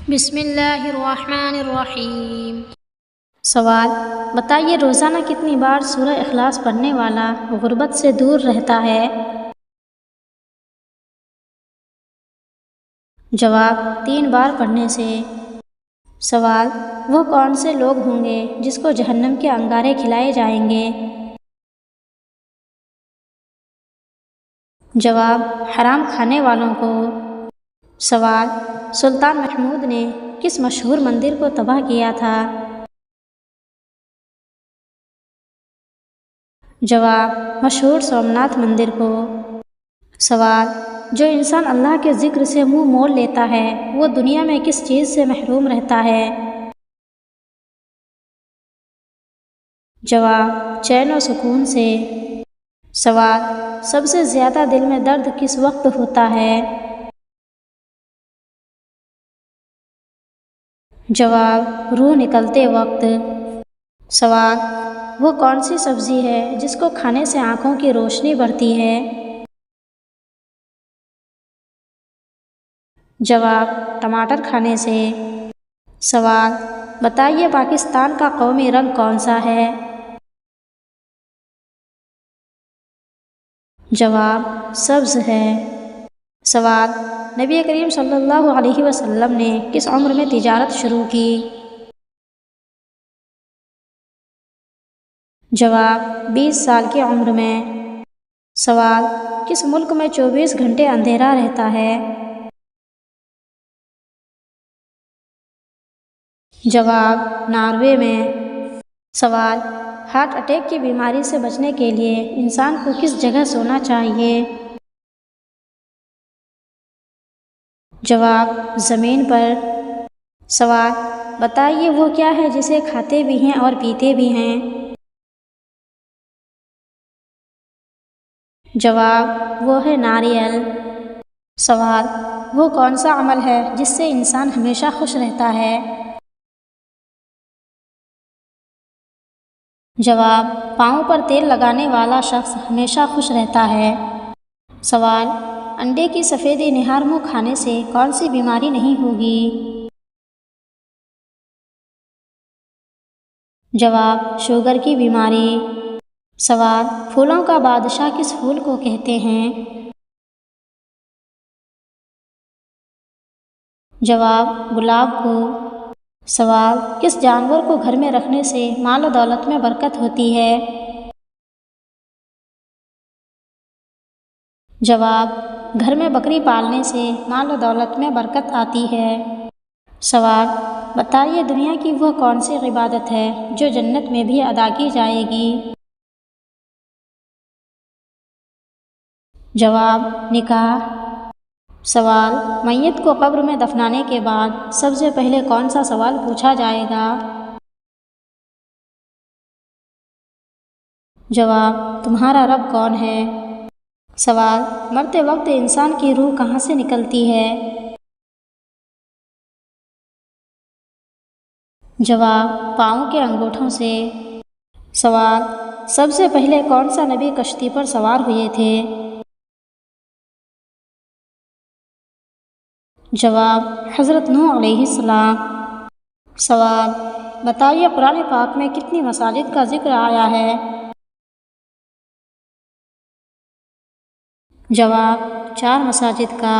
بسم اللہ الرحمن الرحیم۔ سوال: بتائیے روزانہ کتنی بار سورہ اخلاص پڑھنے والا غربت سے دور رہتا ہے؟ جواب: 3 بار پڑھنے سے۔ سوال: وہ کون سے لوگ ہوں گے جس کو جہنم کے انگارے کھلائے جائیں گے؟ جواب: حرام کھانے والوں کو۔ سوال: سلطان محمود نے کس مشہور مندر کو تباہ کیا تھا؟ جواب: مشہور سومناتھ مندر کو۔ سوال: جو انسان اللہ کے ذکر سے منہ موڑ لیتا ہے وہ دنیا میں کس چیز سے محروم رہتا ہے؟ جواب: چین و سکون سے۔ سوال: سب سے زیادہ دل میں درد کس وقت ہوتا ہے؟ جواب: روح نکلتے وقت۔ سوال: وہ کون سی سبزی ہے جس کو کھانے سے آنکھوں کی روشنی بڑھتی ہے؟ جواب: ٹماٹر کھانے سے۔ سوال: بتائیے پاکستان کا قومی رنگ کون سا ہے؟ جواب: سبز ہے۔ سوال: نبی کریم صلی اللہ علیہ وسلم نے کس عمر میں تجارت شروع کی؟ جواب: 20 سال کی عمر میں۔ سوال: کس ملک میں 24 گھنٹے اندھیرا رہتا ہے؟ جواب: ناروے میں۔ سوال: ہارٹ اٹیک کی بیماری سے بچنے کے لیے انسان کو کس جگہ سونا چاہیے؟ جواب: زمین پر۔ سوال: بتائیے وہ کیا ہے جسے کھاتے بھی ہیں اور پیتے بھی ہیں؟ جواب: وہ ہے ناریل۔ سوال: وہ کون سا عمل ہے جس سے انسان ہمیشہ خوش رہتا ہے؟ جواب: پاؤں پر تیل لگانے والا شخص ہمیشہ خوش رہتا ہے۔ سوال: انڈے کی سفیدی نہار منہ کھانے سے کون سی بیماری نہیں ہوگی؟ جواب: شوگر کی بیماری۔ سوال: پھولوں کا بادشاہ کس پھول کو کہتے ہیں؟ جواب: گلاب کو۔ سوال: کس جانور کو گھر میں رکھنے سے مال و دولت میں برکت ہوتی ہے؟ جواب: گھر میں بکری پالنے سے مال و دولت میں برکت آتی ہے۔ سوال: بتائیے دنیا کی وہ کون سی عبادت ہے جو جنت میں بھی ادا کی جائے گی؟ جواب: نکاح۔ سوال: میت کو قبر میں دفنانے کے بعد سب سے پہلے کون سا سوال پوچھا جائے گا؟ جواب: تمہارا رب کون ہے؟ سوال: مرتے وقت انسان کی روح کہاں سے نکلتی ہے؟ جواب: پاؤں کے انگوٹھوں سے۔ سوال: سب سے پہلے کون سا نبی کشتی پر سوار ہوئے تھے؟ جواب: حضرت نوح علیہ السلام۔ سوال: بتائیے قرآن پاک میں کتنی مساجد کا ذکر آیا ہے؟ جواب: 4 مساجد کا۔